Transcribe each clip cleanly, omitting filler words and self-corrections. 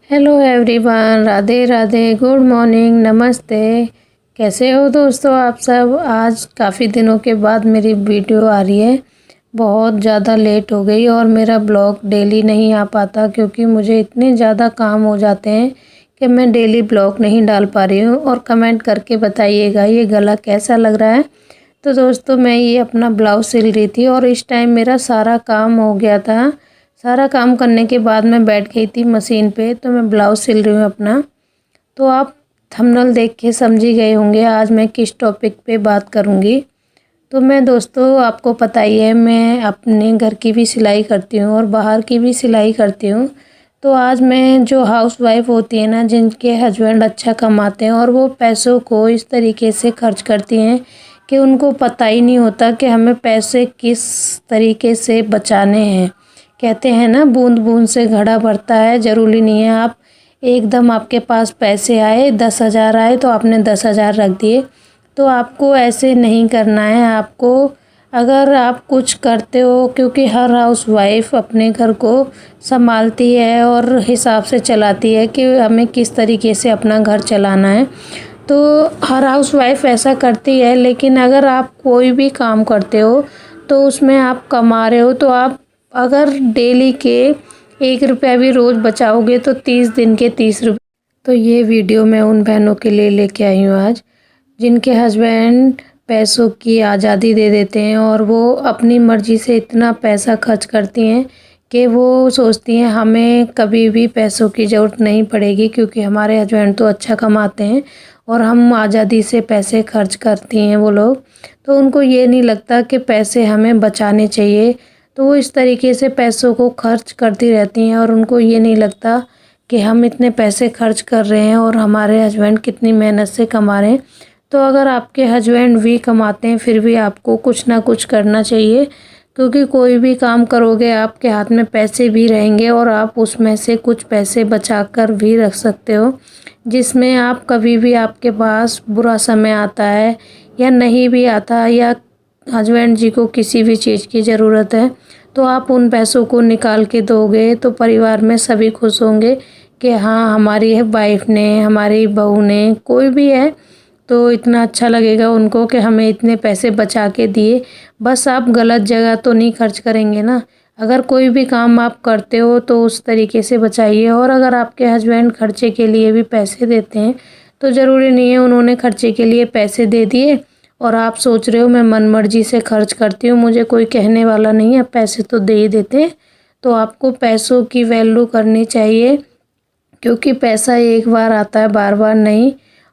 Hello everyone, Radhe Radhe, good morning, नमस्ते। कैसे हो दोस्तों आप सब। आज काफ़ी दिनों के बाद मेरी वीडियो आ रही है। बहुत ज़्यादा लेट हो गई और मेरा ब्लॉग डेली नहीं आ पाता क्योंकि मुझे इतने ज़्यादा काम हो जाते हैं कि मैं डेली ब्लॉग नहीं डाल पा रही हूँ। और कमेंट करके बताइएगा ये गला कैसा लग रहा है। तो दोस्तों मैं ये अपना ब्लाउज सिल रही थी और इस टाइम मेरा सारा काम हो गया था। सारा काम करने के बाद मैं बैठ गई थी मशीन पे, तो मैं ब्लाउज़ सिल रही हूँ अपना। तो आप थंबनेल देख के समझ ही गए होंगे आज मैं किस टॉपिक पे बात करूँगी। तो मैं दोस्तों आपको पता ही है मैं अपने घर की भी सिलाई करती हूँ और बाहर की भी सिलाई करती हूँ। तो आज मैं जो हाउसवाइफ होती है ना, जिनके हस्बैंड अच्छा कमाते हैं और वो पैसों को इस तरीके से खर्च करती हैं कि उनको पता ही नहीं होता कि हमें पैसे किस तरीके से बचाने हैं। कहते हैं ना, बूंद बूंद से घड़ा भरता है। ज़रूरी नहीं है आप एकदम आपके पास पैसे आए 10,000 आए तो आपने 10,000 रख दिए। तो आपको ऐसे नहीं करना है। आपको अगर आप कुछ करते हो, क्योंकि हर हाउसवाइफ अपने घर को संभालती है और हिसाब से चलाती है कि हमें किस तरीके से अपना घर चलाना है। तो हर हाउसवाइफ ऐसा करती है। लेकिन अगर आप कोई भी काम करते हो तो उसमें आप कमा रहे हो, तो आप अगर डेली के 1 रुपया भी रोज़ बचाओगे तो 30 दिन के 30 रुपये। तो ये वीडियो मैं उन बहनों के लिए लेके आई हूँ आज, जिनके हस्बैंड पैसों की आज़ादी दे देते हैं और वो अपनी मर्ज़ी से इतना पैसा खर्च करती हैं कि वो सोचती हैं हमें कभी भी पैसों की ज़रूरत नहीं पड़ेगी क्योंकि हमारे हस्बैंड तो अच्छा कमाते हैं और हम आज़ादी से पैसे खर्च करती हैं वो लोग। तो उनको ये नहीं लगता कि पैसे हमें बचाने चाहिए। तो वो इस तरीके से पैसों को खर्च करती रहती हैं और उनको ये नहीं लगता कि हम इतने पैसे खर्च कर रहे हैं और हमारे हस्बैंड कितनी मेहनत से कमा रहे हैं। तो अगर आपके हस्बैंड भी कमाते हैं फिर भी आपको कुछ ना कुछ करना चाहिए, क्योंकि कोई भी काम करोगे आपके हाथ में पैसे भी रहेंगे और आप उसमें से कुछ पैसे बचा कर भी रख सकते हो, जिसमें आप कभी भी आपके पास बुरा समय आता है या नहीं भी आता या हस्बैंड जी को किसी भी चीज़ की ज़रूरत है तो आप उन पैसों को निकाल के दोगे तो परिवार में सभी खुश होंगे कि हाँ हमारी वाइफ ने, हमारी बहू ने, कोई भी है तो इतना अच्छा लगेगा उनको कि हमें इतने पैसे बचा के दिए। बस आप गलत जगह तो नहीं खर्च करेंगे ना। अगर कोई भी काम आप करते हो तो उस तरीके से बचाइए। और अगर आपके हस्बैंड खर्चे के लिए भी पैसे देते हैं तो ज़रूरी नहीं है उन्होंने खर्चे के लिए पैसे दे दिए और आप सोच रहे हो मैं मनमर्जी से खर्च करती हूँ, मुझे कोई कहने वाला नहीं है, पैसे तो दे ही देते हैं। तो आपको पैसों की वैल्यू करनी चाहिए, क्योंकि पैसा एक बार आता है, बार बार नहीं।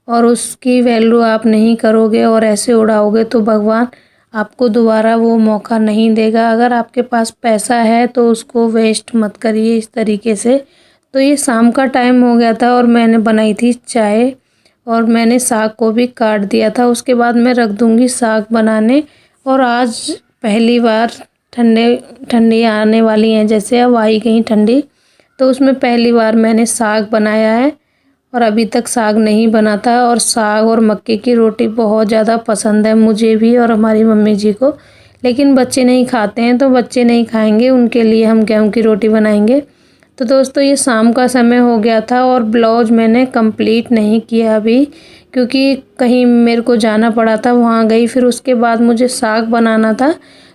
और उसकी वैल्यू आप नहीं करोगे और ऐसे उड़ाओगे तो भगवान आपको दोबारा वो मौका नहीं देगा। अगर आपके पास पैसा है तो उसको वेस्ट मत करिए इस तरीके से। तो ये शाम का टाइम हो गया था और मैंने बनाई थी चाय और मैंने साग को भी काट दिया था। उसके बाद मैं रख दूँगी साग बनाने। और आज पहली बार ठंडी आने वाली हैं, जैसे अब आई गई ठंडी, तो उसमें पहली बार मैंने साग बनाया है और अभी तक साग नहीं बना था। और साग और मक्के की रोटी बहुत ज़्यादा पसंद है मुझे भी और हमारी मम्मी जी को, लेकिन बच्चे नहीं खाते हैं तो बच्चे नहीं खाएंगे, उनके लिए हम गेहूं की रोटी बनाएंगे। तो दोस्तों ये शाम का समय हो गया था और ब्लाउज मैंने कंप्लीट नहीं किया अभी, क्योंकि कहीं मेरे को जाना पड़ा था, वहाँ गई। फिर उसके बाद मुझे साग बनाना था।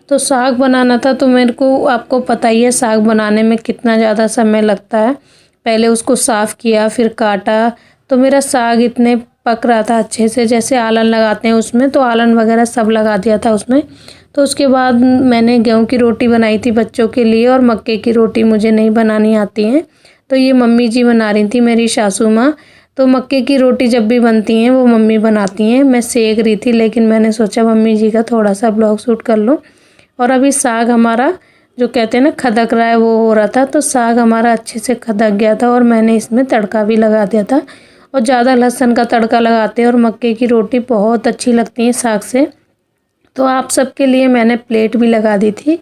तो साग बनाना था तो मेरे को, आपको पता ही है साग बनाने में कितना ज़्यादा समय लगता है। पहले उसको साफ़ किया, फिर काटा। तो मेरा साग इतने पक रहा था अच्छे से, जैसे आलन लगाते हैं उसमें, तो आलन वगैरह सब लगा दिया था उसमें। तो उसके बाद मैंने गेहूं की रोटी बनाई थी बच्चों के लिए और मक्के की रोटी मुझे नहीं बनानी आती है, तो ये मम्मी जी बना रही थी, मेरी सासू माँ। तो मक्के की रोटी जब भी बनती हैं वो मम्मी बनाती हैं, मैं सेक रही थी, लेकिन मैंने सोचा मम्मी जी का थोड़ा सा ब्लॉग शूट कर लूँ। और अभी साग हमारा जो कहते हैं ना खदक रहा है वो हो रहा था। तो साग हमारा अच्छे से खदक गया था और मैंने इसमें तड़का भी लगा दिया था। और ज़्यादा लहसुन का तड़का लगाते हैं और मक्के की रोटी बहुत अच्छी लगती है साग से। तो आप सबके लिए मैंने प्लेट भी लगा दी थी।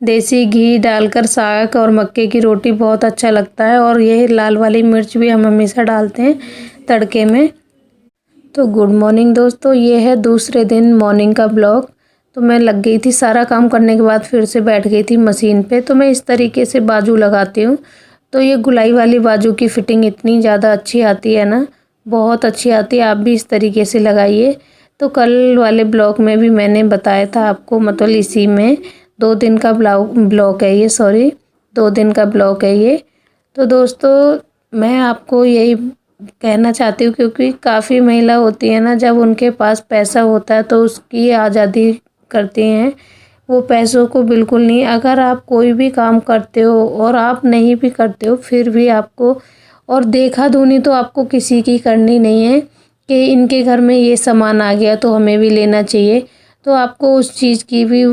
देसी घी डालकर साग और मक्के की रोटी बहुत अच्छा लगता है। और ये लाल वाली मिर्च भी हम हमेशा डालते हैं तड़के में। तो गुड मॉर्निंग दोस्तों, ये है दूसरे दिन मॉर्निंग का ब्लॉग। तो मैं लग गई थी, सारा काम करने के बाद फिर से बैठ गई थी मशीन पे। तो मैं इस तरीके से बाजू लगाती हूँ। तो ये गुलाई वाली बाजू की फ़िटिंग इतनी ज़्यादा अच्छी आती है ना, बहुत अच्छी आती है। आप भी इस तरीके से लगाइए। तो कल वाले ब्लॉग में भी मैंने बताया था आपको, मतलब इसी में 2 दिन का ब्लॉग है ये, सॉरी 2 दिन का ब्लॉग है ये। तो दोस्तों मैं आपको यही कहना चाहती हूँ, क्योंकि काफ़ी महिला होती है ना, जब उनके पास पैसा होता है तो उसकी आज़ादी करती हैं। वो पैसों को बिल्कुल नहीं। अगर आप कोई भी काम करते हो और आप नहीं भी करते हो फिर भी आपको, और देखा धुनी तो आपको किसी की करनी नहीं है कि इनके घर में ये सामान आ गया तो हमें भी लेना चाहिए। तो आपको उस चीज़ की भी,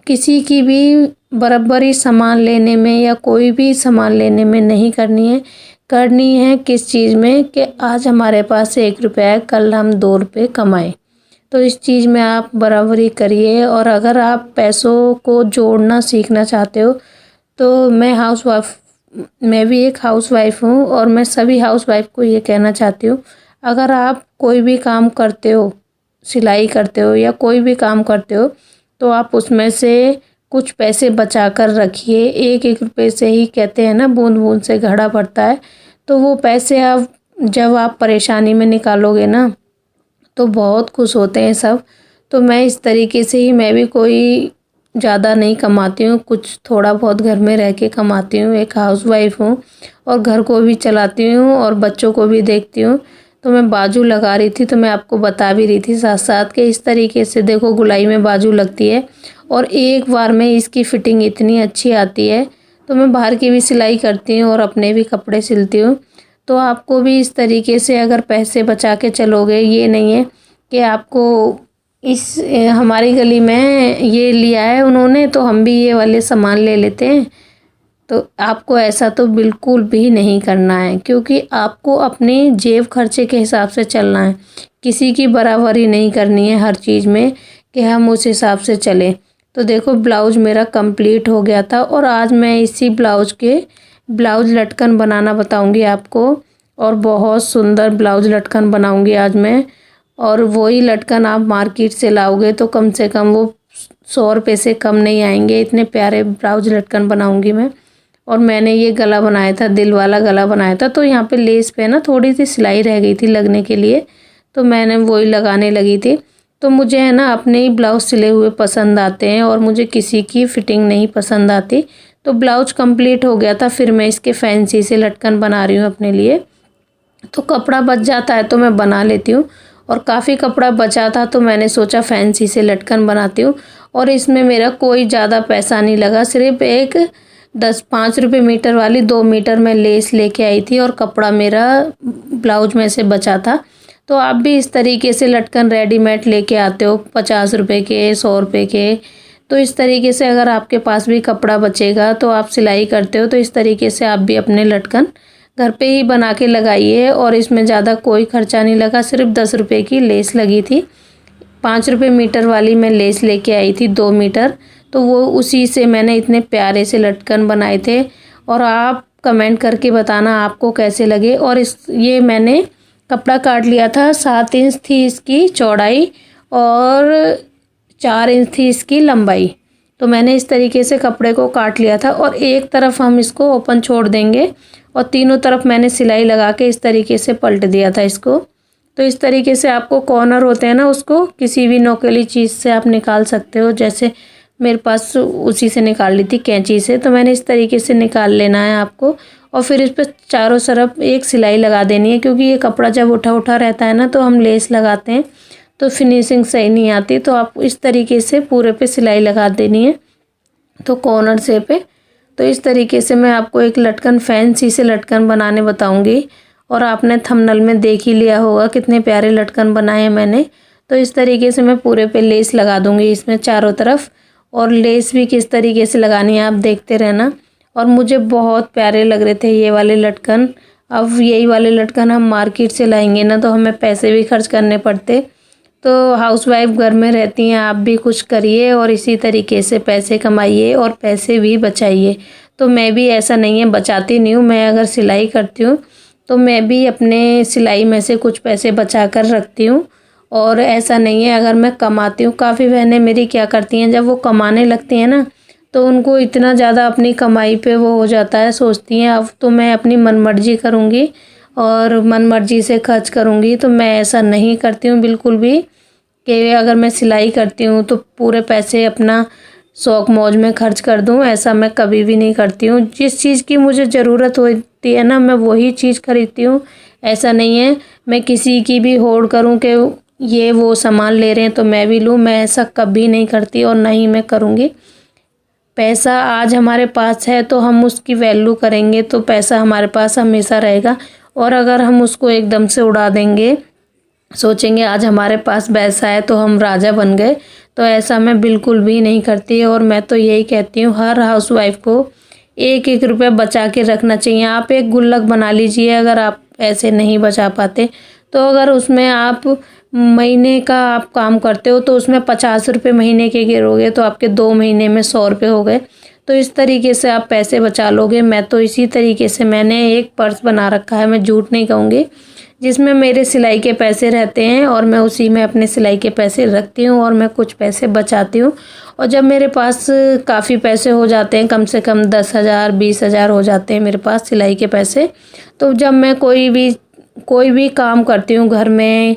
किसी की भी बराबरी सामान लेने में या कोई भी सामान लेने में नहीं करनी है। करनी है किस चीज़ में कि आज हमारे पास 1 रुपया है, कल हम 2 रुपये कमाएं। तो इस चीज़ में आप बराबरी करिए। और अगर आप पैसों को जोड़ना सीखना चाहते हो तो मैं भी एक हाउसवाइफ हूँ और मैं सभी हाउसवाइफ को ये कहना चाहती हूँ, अगर आप कोई भी काम करते हो, सिलाई करते हो या कोई भी काम करते हो, तो आप उसमें से कुछ पैसे बचा कर रखिए। 1-1 रुपये से ही, कहते हैं ना, बूंद बूंद से घड़ा भरता है। तो वो पैसे आप जब आप परेशानी में निकालोगे ना तो बहुत खुश होते हैं सब। तो मैं इस तरीके से ही, मैं भी कोई ज़्यादा नहीं कमाती हूँ, कुछ थोड़ा बहुत घर में रह के कमाती हूँ। एक हाउसवाइफ हूँ और घर को भी चलाती हूँ और बच्चों को भी देखती हूँ। तो मैं बाजू लगा रही थी, तो मैं आपको बता भी रही थी साथ साथ के इस तरीके से देखो गुलाई में बाजू लगती है और एक बार में इसकी फ़िटिंग इतनी अच्छी आती है। तो मैं बाहर की भी सिलाई करती हूँ और अपने भी कपड़े सिलती हूँ। तो आपको भी इस तरीके से अगर पैसे बचा के चलोगे, ये नहीं है कि आपको हमारी गली में ये लिया है उन्होंने तो हम भी ये वाले सामान ले लेते हैं। तो आपको ऐसा तो बिल्कुल भी नहीं करना है, क्योंकि आपको अपने जेब खर्चे के हिसाब से चलना है। किसी की बराबरी नहीं करनी है हर चीज़ में कि हम उस हिसाब से चलें। तो देखो ब्लाउज मेरा कंप्लीट हो गया था और आज मैं इसी ब्लाउज लटकन बनाना बताऊंगी आपको। और बहुत सुंदर ब्लाउज लटकन बनाऊंगी आज मैं। और वही लटकन आप मार्केट से लाओगे तो कम से कम वो 100 रुपये से कम नहीं आएंगे। इतने प्यारे ब्लाउज लटकन बनाऊंगी मैं। और मैंने ये गला बनाया था, दिल वाला गला बनाया था। तो यहाँ पे लेस पे ना थोड़ी सी सिलाई रह गई थी लगने के लिए, तो मैंने वही लगाने लगी थी। तो मुझे है ना अपने ही ब्लाउज सिले हुए पसंद आते हैं और मुझे किसी की फ़िटिंग नहीं पसंद आती। तो ब्लाउज कंप्लीट हो गया था, फिर मैं इसके फैंसी से लटकन बना रही हूँ अपने लिए। तो कपड़ा बच जाता है तो मैं बना लेती हूँ, और काफ़ी कपड़ा बचा था तो मैंने सोचा फैंसी से लटकन बनाती हूँ। और इसमें मेरा कोई ज़्यादा पैसा नहीं लगा, सिर्फ एक 5 रुपये मीटर वाली 2 मीटर में लेस लेके आई थी और कपड़ा मेरा ब्लाउज में से बचा था। तो आप भी इस तरीके से लटकन रेडीमेड लेके आते हो 50 रुपये के, 100 रुपये के। तो इस तरीके से अगर आपके पास भी कपड़ा बचेगा तो आप सिलाई करते हो, तो इस तरीके से आप भी अपने लटकन घर पे ही बना के लगाइए। और इसमें ज़्यादा कोई खर्चा नहीं लगा, सिर्फ 10 रुपये की लेस लगी थी। 5 रुपये मीटर वाली मैं लेस लेके आई थी 2 मीटर। तो वो उसी से मैंने इतने प्यारे से लटकन बनाए थे। और आप कमेंट करके बताना आपको कैसे लगे। और ये मैंने कपड़ा काट लिया था, 7 इंच थी इसकी चौड़ाई और 4 इंच थी इसकी लंबाई। तो मैंने इस तरीके से कपड़े को काट लिया था और एक तरफ हम इसको ओपन छोड़ देंगे और तीनों तरफ मैंने सिलाई लगा के इस तरीके से पलट दिया था इसको। तो इस तरीके से आपको कॉर्नर होते हैं ना, उसको किसी भी नोकीली चीज़ से आप निकाल सकते हो। जैसे मेरे पास उसी से निकाल ली थी, कैंची से। तो मैंने इस तरीके से निकाल लेना है आपको। और फिर इस पर चारों तरफ एक सिलाई लगा देनी है, क्योंकि ये कपड़ा जब उठा उठा रहता है ना तो हम लेस लगाते हैं तो फिनिशिंग सही नहीं आती। तो आप इस तरीके से पूरे पे सिलाई लगा देनी है, तो कॉर्नर से पे। तो इस तरीके से मैं आपको एक लटकन फैंसी से लटकन बनाने बताऊंगी। और आपने थंबनेल में देख ही लिया होगा कितने प्यारे लटकन बनाए हैं मैंने। तो इस तरीके से मैं पूरे पे लेस लगा दूंगी इसमें चारों तरफ। और लेस भी किस तरीके से लगानी है आप देखते रहना। और मुझे बहुत प्यारे लग रहे थे ये वाले लटकन। अब यही वाले लटकन हम मार्केट से लाएंगे ना तो हमें पैसे भी खर्च करने पड़ते। तो हाउसवाइफ घर में रहती हैं, आप भी कुछ करिए और इसी तरीके से पैसे कमाइए और पैसे भी बचाइए। तो मैं भी ऐसा नहीं है बचाती नहीं हूँ, मैं अगर सिलाई करती हूँ तो मैं भी अपने सिलाई में से कुछ पैसे बचा कर रखती हूँ। और ऐसा नहीं है अगर मैं कमाती हूँ, काफ़ी बहनें मेरी क्या करती हैं जब वो कमाने लगती हैं ना तो उनको इतना ज़्यादा अपनी कमाई पे वो हो जाता है, सोचती हैं अब तो मैं अपनी मनमर्जी करूँगी और मनमर्जी से खर्च करूँगी। तो मैं ऐसा नहीं करती हूँ बिल्कुल भी कि अगर मैं सिलाई करती हूँ तो पूरे पैसे अपना शौक़ मौज में खर्च कर दूँ, ऐसा मैं कभी भी नहीं करती हूँ। जिस चीज़ की मुझे ज़रूरत होती है ना मैं वही चीज़ खरीदती हूँ। ऐसा नहीं है मैं किसी की भी होड़ करूँ कि ये वो सामान ले रहे हैं तो मैं भी लूँ, मैं ऐसा कभी नहीं करती और ना ही मैं करूँगी। पैसा आज हमारे पास है तो हम उसकी वैल्यू करेंगे तो पैसा हमारे पास हमेशा रहेगा। और अगर हम उसको एकदम से उड़ा देंगे, सोचेंगे आज हमारे पास पैसा है तो हम राजा बन गए, तो ऐसा मैं बिल्कुल भी नहीं करती। और मैं तो यही कहती हूँ हर हाउसवाइफ को एक एक रुपया बचा के रखना चाहिए। आप एक गुल्लक बना लीजिए अगर आप ऐसे नहीं बचा पाते तो। अगर उसमें आप महीने का आप काम करते हो तो उसमें 50 रुपये महीने के गिरोगे तो आपके 2 महीने में 100 रुपये हो गए। तो इस तरीके से आप पैसे बचा लोगे। मैं तो इसी तरीके से मैंने एक पर्स बना रखा है, मैं झूठ नहीं कहूँगी, जिसमें मेरे सिलाई के पैसे रहते हैं और मैं उसी में अपने सिलाई के पैसे रखती हूँ और मैं कुछ पैसे बचाती हूँ। और जब मेरे पास काफ़ी पैसे हो जाते हैं, कम से कम 10,000 20,000 हो जाते हैं मेरे पास सिलाई के पैसे, तो जब मैं कोई भी काम करती हूँ घर में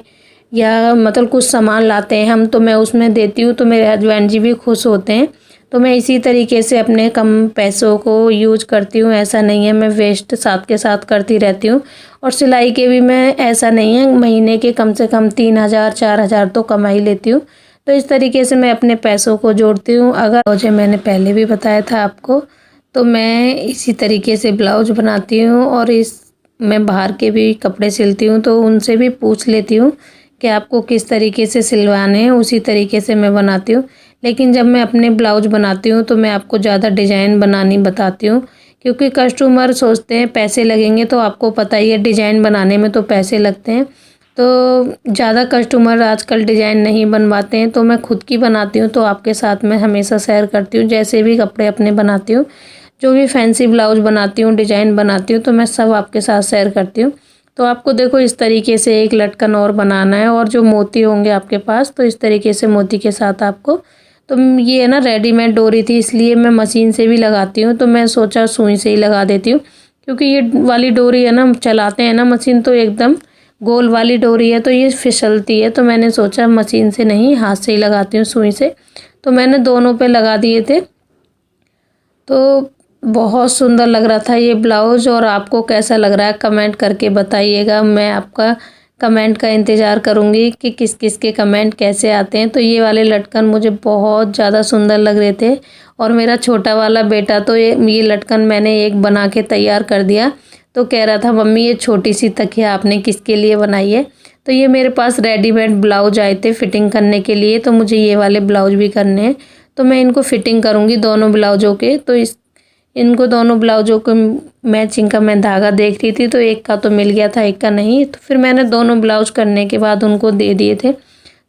या मतलब कुछ सामान लाते हैं हम तो मैं उसमें देती हूँ तो मेरे हस्बैंड जी भी खुश होते हैं। तो मैं इसी तरीके से अपने कम पैसों को यूज करती हूँ, ऐसा नहीं है मैं वेस्ट साथ के साथ करती रहती हूँ। और सिलाई के भी मैं ऐसा नहीं है, महीने के कम से कम 3,000 4,000 तो कमा ही लेती हूँ। तो इस तरीके से मैं अपने पैसों को जोड़ती हूँ। अगर मुझे मैंने पहले भी बताया था आपको, तो मैं इसी तरीके से ब्लाउज बनाती हूँ और मैं बाहर के भी कपड़े सिलती हूँ तो उनसे भी पूछ लेती हूँ कि आपको किस तरीके से सिलवाने हैं, उसी तरीके से मैं बनाती हूँ। लेकिन जब मैं अपने ब्लाउज बनाती हूँ तो मैं आपको ज़्यादा डिज़ाइन बनानी बताती हूँ, क्योंकि कस्टमर सोचते हैं पैसे लगेंगे, तो आपको पता ही है डिज़ाइन बनाने में तो पैसे लगते हैं। तो ज़्यादा कस्टमर आजकल डिज़ाइन नहीं बनवाते हैं, तो मैं खुद की बनाती हूँ तो आपके साथ मैं हमेशा शेयर करती हूँ। जैसे भी कपड़े अपने बनाती हूँ, जो भी फैंसी ब्लाउज बनाती हूँ, डिज़ाइन बनाती हूँ, तो मैं सब आपके साथ शेयर करती हूँ। तो आपको देखो इस तरीके से एक लटकन और बनाना है और जो मोती होंगे आपके पास तो इस तरीके से मोती के साथ आपको, तो ये ना रेडीमेड डोरी थी इसलिए मैं मशीन से भी लगाती हूँ, तो मैं सोचा सुई से ही लगा देती हूँ। क्योंकि ये वाली डोरी है ना, चलाते हैं ना मशीन तो एकदम गोल वाली डोरी है तो ये फिसलती है, तो मैंने सोचा मशीन से नहीं हाथ से ही लगाती हूँ सुई से। तो मैंने दोनों पे लगा दिए थे, तो बहुत सुंदर लग रहा था ये ब्लाउज। और आपको कैसा लग रहा है कमेंट करके बताइएगा, मैं आपका कमेंट का इंतज़ार करूँगी कि किस किस के कमेंट कैसे आते हैं। तो ये वाले लटकन मुझे बहुत ज़्यादा सुंदर लग रहे थे और मेरा छोटा वाला बेटा तो ये लटकन मैंने एक बना के तैयार कर दिया, तो कह रहा था मम्मी ये छोटी सी तकिया आपने किसके लिए बनाई है। तो ये मेरे पास रेडीमेड ब्लाउज आए थे फिटिंग करने के लिए, तो मुझे ये वाले ब्लाउज भी करने हैं, तो मैं इनको फिटिंग करूँगी दोनों ब्लाउजों के। तो इनको दोनों ब्लाउजों को मैचिंग का मैं धागा देख रही थी, तो एक का तो मिल गया था एक का नहीं, तो फिर मैंने दोनों ब्लाउज करने के बाद उनको दे दिए थे।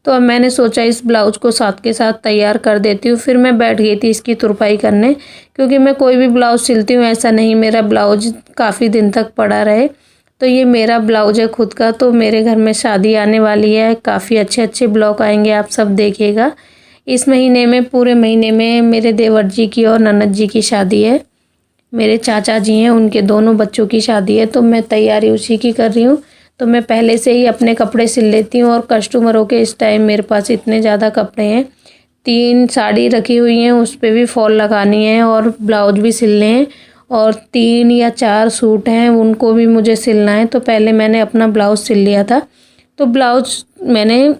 तो अब मैंने सोचा इस ब्लाउज को साथ के साथ तैयार कर देती हूँ। फिर मैं बैठ गई थी इसकी तुरपाई करने, क्योंकि मैं कोई भी ब्लाउज सिलती हूँ ऐसा नहीं मेरा ब्लाउज काफ़ी दिन तक पड़ा रहे। तो ये मेरा ब्लाउज है खुद का, तो मेरे घर में शादी आने वाली है, काफ़ी अच्छे अच्छे ब्लॉग आएंगे, आप सब देखिएगा। इस महीने में पूरे महीने में मेरे देवर जी की और ननद जी की शादी है, मेरे चाचा जी हैं उनके दोनों बच्चों की शादी है, तो मैं तैयारी उसी की कर रही हूँ। तो मैं पहले से ही अपने कपड़े सिल लेती हूँ और कस्टमरों के इस टाइम मेरे पास इतने ज़्यादा कपड़े हैं, 3 साड़ी रखी हुई हैं उस पर भी फॉल लगानी है और ब्लाउज भी सिलने हैं, और 3 या 4 सूट हैं उनको भी मुझे सिलना है। तो पहले मैंने अपना ब्लाउज सिल लिया था, तो ब्लाउज मैंने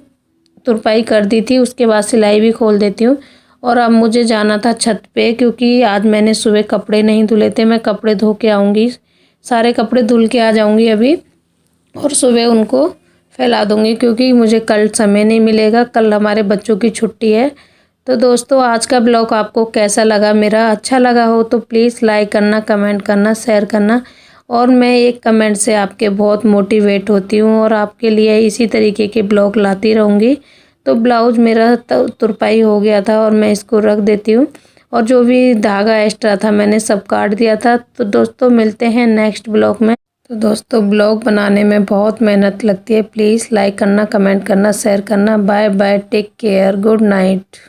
तुरपाई कर दी थी, उसके बाद सिलाई भी खोल देती हूँ। और अब मुझे जाना था छत पे, क्योंकि आज मैंने सुबह कपड़े नहीं धुले थे, मैं कपड़े धो के आऊँगी, सारे कपड़े धुल के आ जाऊँगी अभी और सुबह उनको फैला दूँगी, क्योंकि मुझे कल समय नहीं मिलेगा, कल हमारे बच्चों की छुट्टी है। तो दोस्तों आज का ब्लॉग आपको कैसा लगा, मेरा अच्छा लगा हो तो प्लीज़ लाइक करना, कमेंट करना, शेयर करना। और मैं एक कमेंट से आपके बहुत मोटिवेट होती हूँ और आपके लिए इसी तरीके के ब्लॉग लाती रहूँगी। तो ब्लाउज मेरा तुरपाई हो गया था और मैं इसको रख देती हूँ, और जो भी धागा एक्स्ट्रा था मैंने सब काट दिया था। तो दोस्तों मिलते हैं नेक्स्ट ब्लॉग में। तो दोस्तों ब्लॉग बनाने में बहुत मेहनत लगती है। प्लीज़ लाइक करना, कमेंट करना, शेयर करना। Bye bye, take care, good night.